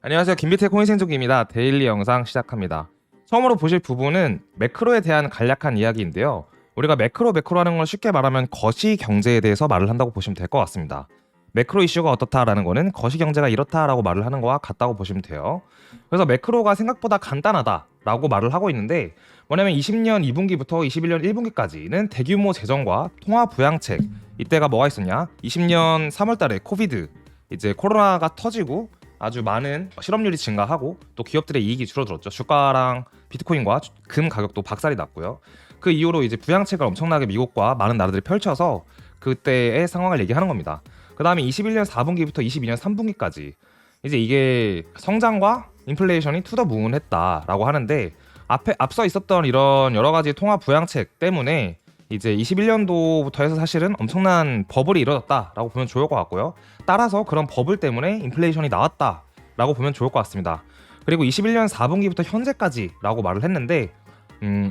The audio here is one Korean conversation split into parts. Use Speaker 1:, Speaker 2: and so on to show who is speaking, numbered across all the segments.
Speaker 1: 안녕하세요. 김비트의 코인생존기입니다. 데일리 영상 시작합니다. 처음으로 보실 부분은 매크로에 대한 간략한 이야기인데요. 우리가 매크로 하는 걸 쉽게 말하면 거시경제에 대해서 말을 한다고 보시면 될 것 같습니다. 매크로 이슈가 어떻다라는 거는 거시경제가 이렇다라고 말을 하는 거와 같다고 보시면 돼요. 그래서 매크로가 생각보다 간단하다라고 말을 하고 있는데, 뭐냐면 20년 2분기부터 21년 1분기까지는 대규모 재정과 통화 부양책, 이때가 뭐가 있었냐? 20년 3월 달에 코비드, 이제 코로나가 터지고 아주 많은 실업률이 증가하고 또 기업들의 이익이 줄어들었죠. 주가랑 비트코인과 금 가격도 박살이 났고요. 그 이후로 이제 부양책을 엄청나게 미국과 많은 나라들이 펼쳐서 그때의 상황을 얘기하는 겁니다. 그 다음에 21년 4분기부터 22년 3분기까지 이제 이게 성장과 인플레이션이 투더무운했다라고 하는데, 앞서 있었던 이런 여러 가지 통화 부양책 때문에 이제 21년도부터 해서 사실은 엄청난 버블이 이뤄졌다라고 보면 좋을 것 같고요. 따라서 그런 버블 때문에 인플레이션이 나왔다라고 보면 좋을 것 같습니다. 그리고 21년 4분기부터 현재까지라고 말을 했는데,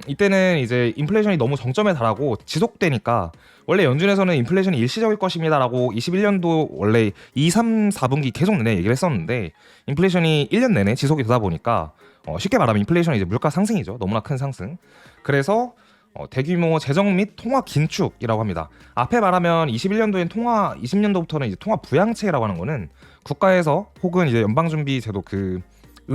Speaker 1: 이때는 이제 인플레이션이 너무 정점에 달하고 지속되니까, 원래 연준에서는 인플레이션이 일시적일 것입니다라고 21년도 원래 2, 3, 4분기 계속 내내 얘기를 했었는데, 인플레이션이 1년 내내 지속이 되다 보니까 쉽게 말하면 인플레이션이 이제 물가 상승이죠. 너무나 큰 상승. 그래서 대규모 재정 및 통화 긴축이라고 합니다. 앞에 말하면 21년도엔 20년도부터는 이제 통화 부양책이라고 하는 거는 국가에서 혹은 이제 연방준비제도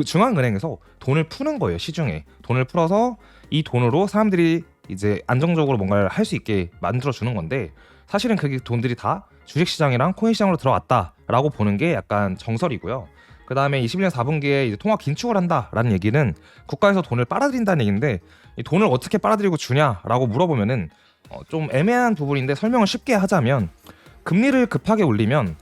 Speaker 1: 중앙은행에서 돈을 푸는 거예요. 시중에 돈을 풀어서 이 돈으로 사람들이 이제 안정적으로 뭔가를 할 수 있게 만들어 주는 건데, 사실은 그 돈들이 다 주식시장이랑 코인시장으로 들어왔다라고 보는 게 약간 정설이고요. 그 다음에 21년 4분기에 이제 통화 긴축을 한다라는 얘기는 국가에서 돈을 빨아들인다는 얘기인데, 이 돈을 어떻게 빨아들이고 주냐라고 물어보면은 좀 애매한 부분인데, 설명을 쉽게 하자면 금리를 급하게 올리면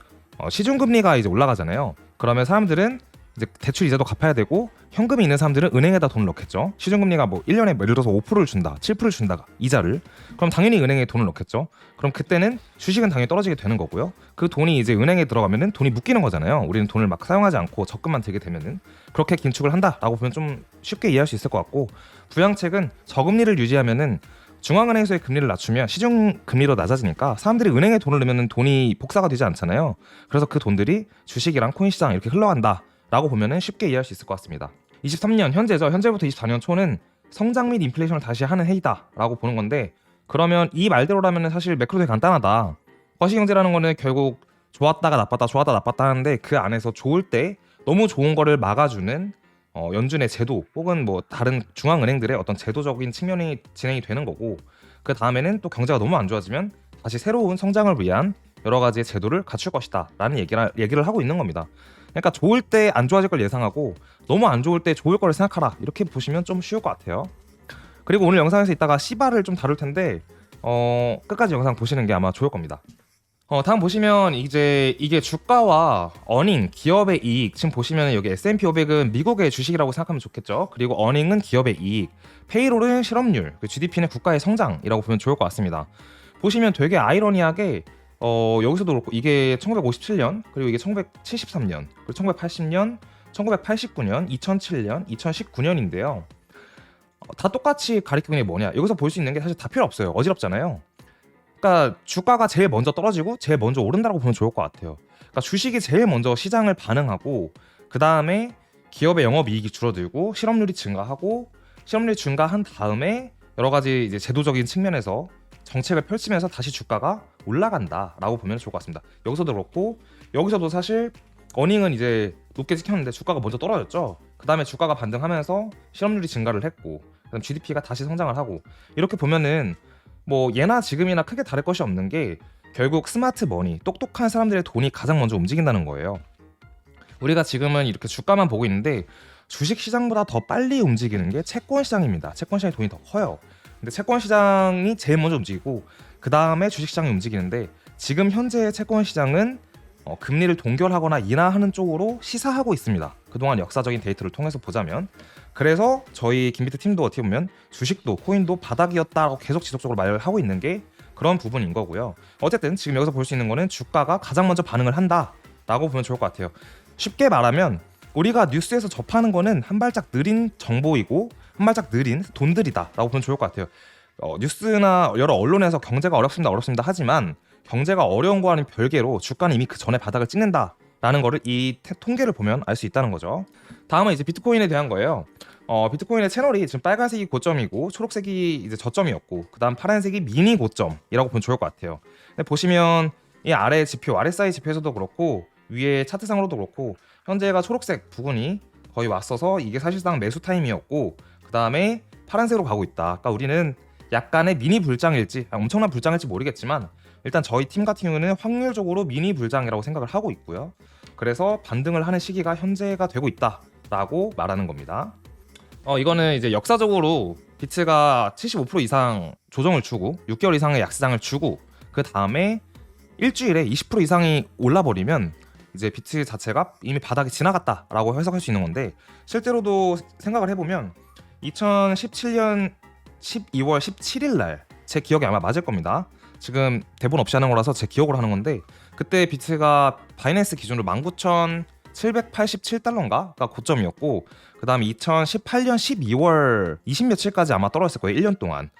Speaker 1: 시중금리가 이제 올라가잖아요. 그러면 사람들은 이제 대출 이자도 갚아야 되고, 현금이 있는 사람들은 은행에다 돈을 넣겠죠. 시중금리가 뭐 1년에 예를 들어서 5%를 준다, 7%를 준다, 이자를. 그럼 당연히 은행에 돈을 넣겠죠. 그럼 그때는 주식은 당연히 떨어지게 되는 거고요. 그 돈이 이제 은행에 들어가면은 돈이 묶이는 거잖아요. 우리는 돈을 막 사용하지 않고 적금만 들게 되면은. 그렇게 긴축을 한다라고 보면 좀 쉽게 이해할 수 있을 것 같고, 부양책은 저금리를 유지하면은 중앙은행에서의 금리를 낮추면 시중 금리로 낮아지니까 사람들이 은행에 돈을 넣으면 돈이 복사가 되지 않잖아요. 그래서 그 돈들이 주식이랑 코인 시장 이렇게 흘러간다라고 보면은 쉽게 이해할 수 있을 것 같습니다. 23년 현재죠. 현재부터 24년 초는 성장 및 인플레이션을 다시 하는 해이다라고 보는 건데, 그러면 이 말대로라면 사실 매크로 되게 간단하다. 거시경제라는 거는 결국 좋았다가 나빴다, 좋았다 나빴다 하는데, 그 안에서 좋을 때 너무 좋은 거를 막아주는 연준의 제도 혹은 뭐 다른 중앙은행들의 어떤 제도적인 측면이 진행이 되는 거고, 그 다음에는 또 경제가 너무 안 좋아지면 다시 새로운 성장을 위한 여러 가지의 제도를 갖출 것이다 라는 얘기를 하고 있는 겁니다. 그러니까 좋을 때 안 좋아질 걸 예상하고 너무 안 좋을 때 좋을 거를 생각하라, 이렇게 보시면 좀 쉬울 것 같아요. 그리고 오늘 영상에서 이따가 시바를 좀 다룰 텐데 끝까지 영상 보시는 게 아마 좋을 겁니다. 다음 보시면 이제 이게 주가와 어닝, 기업의 이익, 지금 보시면 여기 S&P 500은 미국의 주식이라고 생각하면 좋겠죠. 그리고 어닝은 기업의 이익, 페이롤은 실업률, GDP는 국가의 성장이라고 보면 좋을 것 같습니다. 보시면 되게 아이러니하게 여기서도 그렇고, 이게 1957년, 그리고 이게 1973년, 그리고 1980년, 1989년, 2007년, 2019년인데요. 다 똑같이 가리키는 게 뭐냐? 여기서 볼 수 있는 게 사실 다 필요 없어요. 어지럽잖아요. 그러니까 주가가 제일 먼저 떨어지고 제일 먼저 오른다고 보면 좋을 것 같아요. 그러니까 주식이 제일 먼저 시장을 반응하고, 그 다음에 기업의 영업이익이 줄어들고 실업률이 증가하고, 실업률이 증가한 다음에 여러 가지 이제 제도적인 측면에서 정책을 펼치면서 다시 주가가 올라간다라고 보면 좋을 것 같습니다. 여기서도 그렇고, 여기서도 사실 어닝은 이제 높게 찍혔는데 주가가 먼저 떨어졌죠. 그 다음에 주가가 반등하면서 실업률이 증가를 했고, 그다음 GDP가 다시 성장을 하고, 이렇게 보면은 뭐 예나 지금이나 크게 다를 것이 없는 게, 결국 스마트 머니, 똑똑한 사람들의 돈이 가장 먼저 움직인다는 거예요. 우리가 지금은 이렇게 주가만 보고 있는데, 주식 시장보다 더 빨리 움직이는 게 채권 시장입니다. 채권 시장의 돈이 더 커요. 근데 채권 시장이 제일 먼저 움직이고, 그 다음에 주식 시장이 움직이는데, 지금 현재의 채권 시장은 금리를 동결하거나 인하하는 쪽으로 시사하고 있습니다. 그동안 역사적인 데이터를 통해서 보자면. 그래서 저희 김비트 팀도 어떻게 보면 주식도 코인도 바닥이었다고 계속 지속적으로 말을 하고 있는 게 그런 부분인 거고요. 어쨌든 지금 여기서 볼 수 있는 거는 주가가 가장 먼저 반응을 한다라고 보면 좋을 것 같아요. 쉽게 말하면 우리가 뉴스에서 접하는 거는 한 발짝 느린 정보이고 한 발짝 느린 돈들이다라고 보면 좋을 것 같아요. 뉴스나 여러 언론에서 경제가 어렵습니다 하지만, 경제가 어려운 거와는 별개로 주가는 이미 그 전에 바닥을 찍는다라는 라는 거를 이 통계를 보면 알 수 있다는 거죠. 다음은 이제 비트코인에 대한 거예요. 비트코인의 채널이 지금 빨간색이 고점이고 초록색이 이제 저점이었고 그다음 파란색이 미니 고점이라고 보면 좋을 것 같아요. 근데 보시면 이 아래 지표, RSI 지표에서도 그렇고 위에 차트상으로도 그렇고 현재가 초록색 부분이 거의 왔어서 이게 사실상 매수 타임이었고 그다음에 파란색으로 가고 있다. 그러니까 우리는 약간의 미니 불장일지 엄청난 불장일지 모르겠지만 일단 저희 팀 같은 경우는 확률적으로 미니 불장이라고 생각을 하고 있고요. 그래서 반등을 하는 시기가 현재가 되고 있다라고 말하는 겁니다. 이거는 이제 역사적으로 비트가 75% 이상 조정을 주고 6개월 이상의 약세장을 주고 그 다음에 일주일에 20% 이상이 올라버리면 이제 비트 자체가 이미 바닥이 지나갔다라고 해석할 수 있는 건데 실제로도 생각을 해보면 2017년 12월 17일 날 제 기억이 아마 맞을 겁니다. 지금 대본 없이 하는 거라서 제 기억으로 하는 건데 그때 비트가 바이낸스 기준으로 19,787달러인가가 고점이었고 그 다음에 2018년 12월 20며칠까지 아마 떨어졌을 거예요. 1년 동안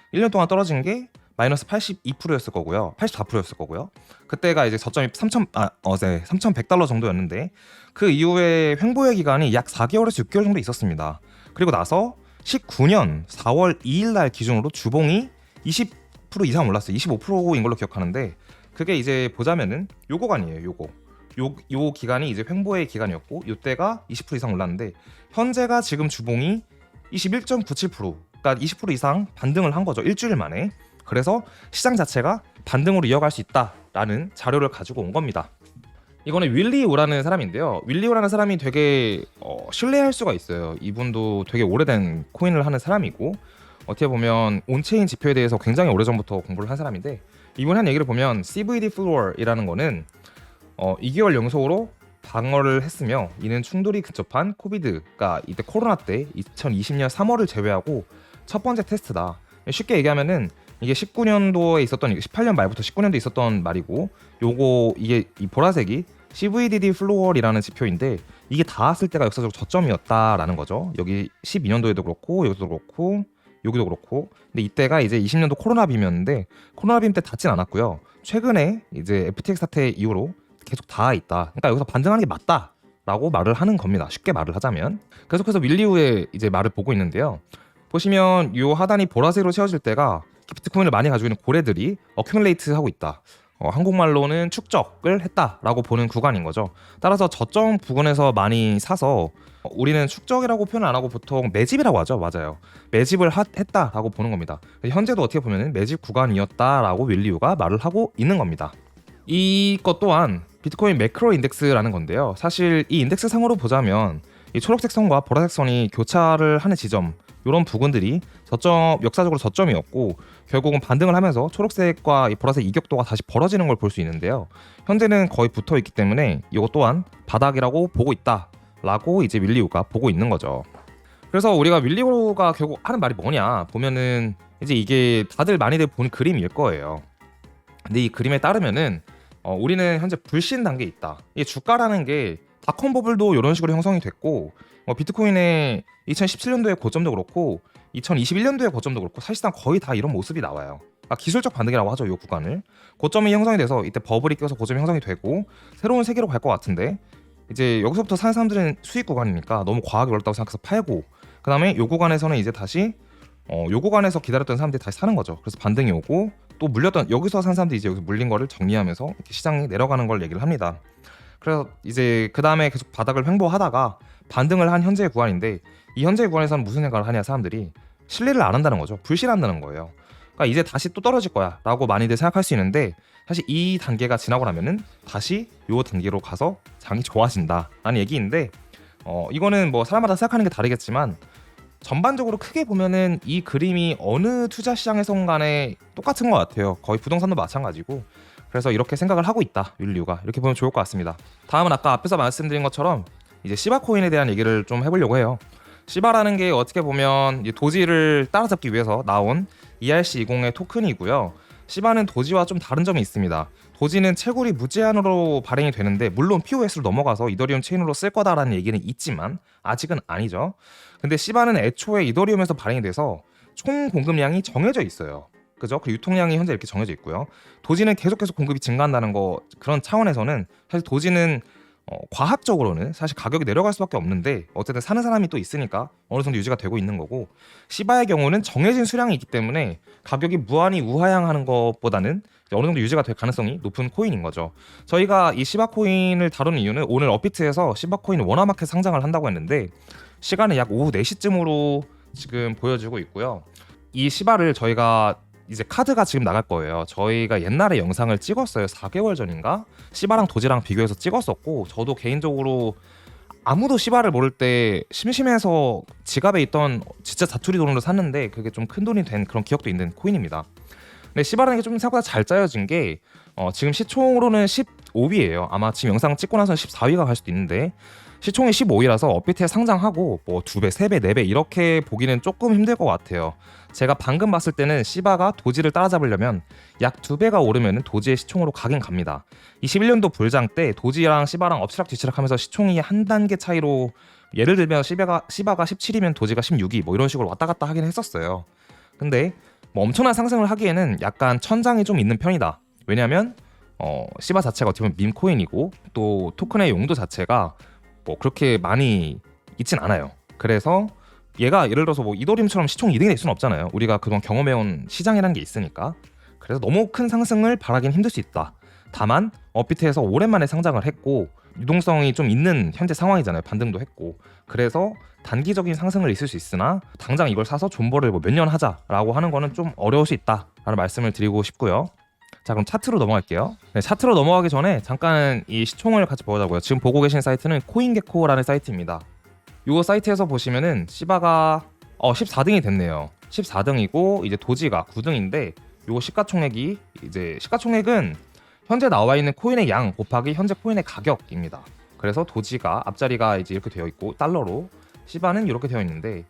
Speaker 1: 떨어진 게 마이너스 82%였을 거고요. 84%였을 거고요. 그때가 이제 저점이 3,100달러 정도였는데 그 이후에 횡보의 기간이 약 4개월에서 6개월 정도 있었습니다. 그리고 나서 19년 4월 2일 날 기준으로 주봉이 20% 이상 올랐어요. 25%인 걸로 기억하는데 그게 이제 보자면은 요 구간이에요. 요 기간이 이제 횡보의 기간이었고 요때가 20% 이상 올랐는데 현재가 지금 주봉이 21.97% 그러니까 20% 이상 반등을 한 거죠. 일주일 만에. 그래서 시장 자체가 반등으로 이어갈 수 있다라는 자료를 가지고 온 겁니다. 이거는 윌리 오라는 사람인데요. 윌리 오라는 사람이 되게 신뢰할 수가 있어요. 이분도 되게 오래된 코인을 하는 사람이고 어떻게 보면 온체인 지표에 대해서 굉장히 오래전부터 공부를 한 사람인데 이분이 한 얘기를 보면 CVD 플로어이라는 거는 2개월 연속으로 방어를 했으며 이는 충돌이 근접한 코비드가 이때 코로나 때 2020년 3월을 제외하고 첫 번째 테스트다. 쉽게 얘기하면은 이게 19년도에 있었던 18년 말부터 19년도에 있었던 말이고 이게 이 보라색이 CVDD 플로어이라는 지표인데 이게 닿았을 때가 역사적으로 저점이었다라는 거죠. 여기 12년도에도 그렇고 여기도 그렇고 여기도 그렇고 근데 이때가 이제 20년도 코로나 빔이었는데 코로나 빔 때 닿진 않았고요. 최근에 이제 FTX 사태 이후로 계속 닿아 있다. 그러니까 여기서 반등하는 게 맞다라고 말을 하는 겁니다. 쉽게 말을 하자면. 계속해서 윌리우의 이제 말을 보고 있는데요. 보시면 이 하단이 보라색으로 채워질 때가 비트코인을 많이 가지고 있는 고래들이 어큐뮬레이트 하고 있다. 한국말로는 축적을 했다라고 보는 구간인 거죠. 따라서 저점 부근에서 많이 사서 우리는 축적이라고 표현 안 하고 보통 매집이라고 하죠. 맞아요. 매집을 했다라고 보는 겁니다. 현재도 어떻게 보면 매집 구간이었다라고 윌리우가 말을 하고 있는 겁니다. 이것 또한 비트코인 매크로 인덱스라는 건데요. 사실 이 인덱스 상으로 보자면 이 초록색 선과 보라색 선이 교차를 하는 지점 이런 부분들이 역사적으로 저점이었고 결국은 반등을 하면서 초록색과 이 보라색 이격도가 다시 벌어지는 걸 볼 수 있는데요. 현재는 거의 붙어 있기 때문에 이것 또한 바닥이라고 보고 있다라고 이제 윌리우가 보고 있는 거죠. 그래서 우리가 윌리우가 결국 하는 말이 뭐냐 보면은 이제 이게 다들 많이들 본 그림일 거예요. 근데 이 그림에 따르면은 우리는 현재 불신 단계에 있다. 이 주가라는 게 닷컴 버블도 이런 식으로 형성이 됐고 비트코인의 2017년도의 고점도 그렇고 2021년도의 고점도 그렇고 사실상 거의 다 이런 모습이 나와요. 기술적 반등이라고 하죠. 이 구간을 고점이 형성이 돼서 이때 버블이 껴서 고점이 형성이 되고 새로운 세계로 갈 것 같은데 이제 여기서부터 사는 사람들은 수익 구간이니까 너무 과하게 올랐다고 생각해서 팔고 그 다음에 이 구간에서는 이제 다시 이 구간에서 기다렸던 사람들이 다시 사는 거죠. 그래서 반등이 오고 또 물렸던 여기서 산 사람들이 이제 여기서 물린 거를 정리하면서 이렇게 시장이 내려가는 걸 얘기를 합니다. 그래서 이제 그 다음에 계속 바닥을 횡보하다가 반등을 한 현재의 구간인데 이 현재의 구간에서는 무슨 생각을 하냐 사람들이 신뢰를 안 한다는 거죠. 불신한다는 거예요. 그러니까 이제 다시 또 떨어질 거야 라고 많이들 생각할 수 있는데 사실 이 단계가 지나고 나면은 다시 요 단계로 가서 장이 좋아진다 라는 얘기인데 이거는 뭐 사람마다 생각하는 게 다르겠지만 전반적으로 크게 보면은 이 그림이 어느 투자 시장에선 간에 똑같은 것 같아요. 거의 부동산도 마찬가지고 그래서 이렇게 생각을 하고 있다 윌리우가 이렇게 보면 좋을 것 같습니다. 다음은 아까 앞에서 말씀드린 것처럼 이제 시바 코인에 대한 얘기를 좀 해보려고 해요. 시바라는 게 어떻게 보면 도지를 따라잡기 위해서 나온 ERC20의 토큰이고요. 시바는 도지와 좀 다른 점이 있습니다. 도지는 채굴이 무제한으로 발행이 되는데 물론 POS로 넘어가서 이더리움 체인으로 쓸 거다라는 얘기는 있지만 아직은 아니죠. 근데 시바는 애초에 이더리움에서 발행이 돼서 총 공급량이 정해져 있어요. 그죠? 그 유통량이 현재 이렇게 정해져 있고요. 도지는 계속 공급이 증가한다는 거 그런 차원에서는 사실 도지는 과학적으로는 사실 가격이 내려갈 수밖에 없는데 어쨌든 사는 사람이 또 있으니까 어느 정도 유지가 되고 있는 거고, 시바의 경우는 정해진 수량이 있기 때문에 가격이 무한히 우하향하는 것보다는 어느 정도 유지가 될 가능성이 높은 코인인 거죠. 저희가 이 시바 코인을 다루는 이유는 오늘 업비트에서 시바 코인 워너마켓 상장을 한다고 했는데 시간은 약 오후 4시쯤으로 지금 보여지고 있고요. 이 시바를 저희가 이제 카드가 지금 나갈 거예요. 저희가 옛날에 영상을 찍었어요. 4개월 전인가? 시바랑 도지랑 비교해서 찍었었고, 저도 개인적으로 아무도 시바를 모를 때 심심해서 지갑에 있던 진짜 자투리 돈으로 샀는데 그게 좀 큰 돈이 된 그런 기억도 있는 코인입니다. 근데 시바라는 게 좀 생각보다 잘 짜여진 게 지금 시총으로는 15위예요. 아마 지금 영상 찍고 나서 14위가 갈 수도 있는데 시총이 15위라서 업비트에 상장하고 뭐 2배, 3배, 4배 이렇게 보기는 조금 힘들 것 같아요. 제가 방금 봤을 때는 시바가 도지를 따라잡으려면 약 2배가 오르면 도지의 시총으로 가긴 갑니다. 21년도 불장 때 도지랑 시바랑 엎치락 뒤치락 하면서 시총이 한 단계 차이로, 예를 들면 시바가 17이면 도지가 16이 뭐 이런 식으로 왔다 갔다 하긴 했었어요. 근데 뭐 엄청난 상승을 하기에는 약간 천장이 좀 있는 편이다. 왜냐면 시바 자체가 어떻게 보면 밈코인이고 또 토큰의 용도 자체가 뭐 그렇게 많이 있진 않아요. 그래서 얘가 예를 들어서 뭐 이더리움처럼 시총 2등이 될 수는 없잖아요. 우리가 그동안 경험해온 시장이라는 게 있으니까. 그래서 너무 큰 상승을 바라긴 힘들 수 있다. 다만 업비트에서 오랜만에 상장을 했고 유동성이 좀 있는 현재 상황이잖아요. 반등도 했고. 그래서 단기적인 상승을 있을 수 있으나 당장 이걸 사서 존버를 뭐 몇 년 하자라고 하는 거는 좀 어려울 수 있다라는 말씀을 드리고 싶고요. 자, 그럼 차트로 넘어갈게요. 네, 차트로 넘어가기 전에 잠깐 이 시총을 같이 보자고요. 지금 보고 계신 사이트는 코인게코라는 사이트입니다. 이 사이트에서 보시면은 시바가 14등이 됐네요. 14등이고 이제 도지가 9등인데 요 시가총액이 이제 시가총액은 현재 나와 있는 코인의 양 곱하기 현재 코인의 가격입니다. 그래서 도지가 앞자리가 이제 이렇게 되어 있고 달러로, 시바는 이렇게 되어 있는데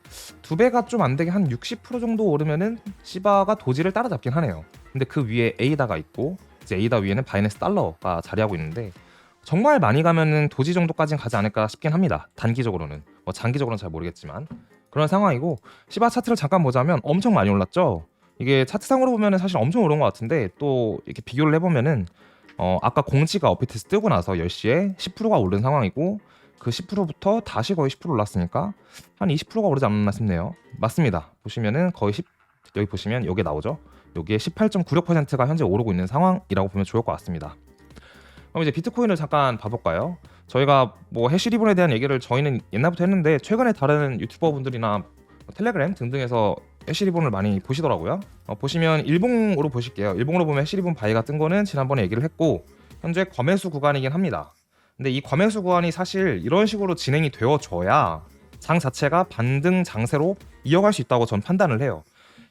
Speaker 1: 2배가 좀 안 되게 한 60% 정도 오르면은 시바가 도지를 따라잡긴 하네요. 근데 그 위에 에이다가 있고 이제 에이다 위에는 바이낸스 달러가 자리하고 있는데 정말 많이 가면은 도지 정도까지는 가지 않을까 싶긴 합니다. 단기적으로는. 뭐 장기적으로는 잘 모르겠지만 그런 상황이고, 시바 차트를 잠깐 보자면 엄청 많이 올랐죠. 이게 차트상으로 보면은 사실 엄청 오른 것 같은데 또 이렇게 비교를 해보면은 아까 공지가 업비트에서 뜨고 나서 10시에 10%가 오른 상황이고 그 10%부터 다시 거의 10% 올랐으니까 한 20%가 오르지 않았나 싶네요. 맞습니다. 보시면은 거의 여기 보시면 여기 나오죠. 여기에 18.96%가 현재 오르고 있는 상황이라고 보면 좋을 것 같습니다. 그럼 이제 비트코인을 잠깐 봐볼까요? 저희가 뭐 해시리본에 대한 얘기를 저희는 옛날부터 했는데 최근에 다른 유튜버 분들이나 텔레그램 등등에서 해시리본을 많이 보시더라고요. 보시면 일봉으로 보실게요. 일봉으로 보면 해시리본 바이가 뜬 거는 지난번에 얘기를 했고 현재 과매수 구간이긴 합니다. 근데 이 과매수 구간이 사실 이런 식으로 진행이 되어줘야 장 자체가 반등 장세로 이어갈 수 있다고 전 판단을 해요.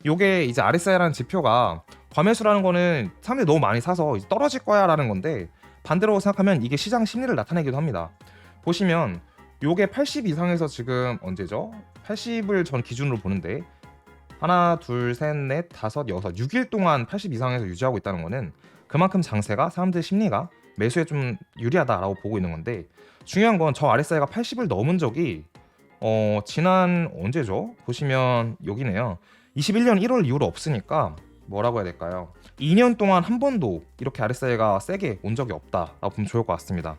Speaker 1: 요게 이제 RSI라는 지표가, 과매수라는 거는 사람들이 너무 많이 사서 이제 떨어질 거야 라는 건데 반대로 생각하면 이게 시장 심리를 나타내기도 합니다. 보시면 요게 80 이상에서 지금 언제죠? 80을 전 기준으로 보는데 하나, 둘, 셋, 넷, 다섯, 여섯, 6일 동안 80 이상에서 유지하고 있다는 거는 그만큼 장세가, 사람들 심리가 매수에 좀 유리하다라고 보고 있는 건데, 중요한 건 저 RSI가 80을 넘은 적이 지난 언제죠? 보시면 여기네요. 21년 1월 이후로 없으니까 뭐라고 해야 될까요? 2년 동안 한 번도 이렇게 RSI가 세게 온 적이 없다라고 보면 좋을 것 같습니다.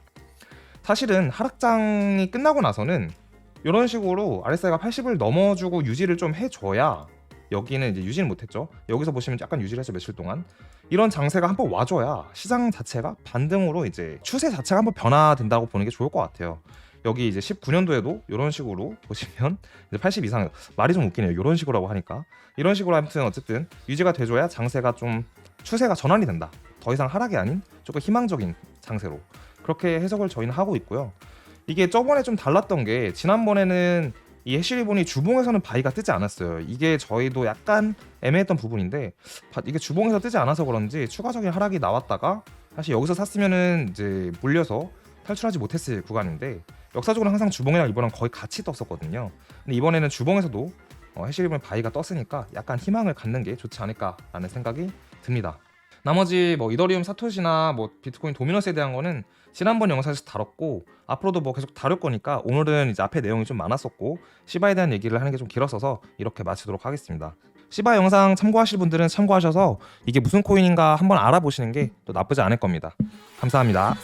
Speaker 1: 사실은 하락장이 끝나고 나서는 이런 식으로 RSI가 80을 넘어주고 유지를 좀 해줘야, 여기는 이제 유지는 못했죠. 여기서 보시면 약간 유지를 했죠, 며칠 동안. 이런 장세가 한번 와줘야 시장 자체가 반등으로 이제 추세 자체가 한번 변화된다고 보는 게 좋을 것 같아요. 여기 이제 19년도에도 이런 식으로 보시면 이제 80 이상, 말이 좀 웃기네요. 이런 식으로라고 하니까. 이런 식으로 아무튼 어쨌든 유지가 돼줘야 장세가 좀 추세가 전환이 된다. 더 이상 하락이 아닌 조금 희망적인 장세로. 그렇게 해석을 저희는 하고 있고요. 이게 저번에 좀 달랐던 게, 지난번에는 이 해시리본이 주봉에서는 바이가 뜨지 않았어요. 이게 저희도 약간 애매했던 부분인데, 이게 주봉에서 뜨지 않아서 그런지 추가적인 하락이 나왔다가 사실 여기서 샀으면은 이제 물려서 탈출하지 못했을 구간인데, 역사적으로 항상 주봉이랑 이번랑 거의 같이 떴었거든요. 근데 이번에는 주봉에서도 해시리본 바이가 떴으니까 약간 희망을 갖는 게 좋지 않을까라는 생각이 듭니다. 나머지 뭐 이더리움 사토시나 뭐 비트코인 도미너스에 대한 거는 지난번 영상에서 다뤘고 앞으로도 뭐 계속 다룰 거니까, 오늘은 이제 앞에 내용이 좀 많았었고 시바에 대한 얘기를 하는 게 좀 길었어서 이렇게 마치도록 하겠습니다. 시바 영상 참고하실 분들은 참고하셔서 이게 무슨 코인인가 한번 알아보시는 게 또 나쁘지 않을 겁니다. 감사합니다.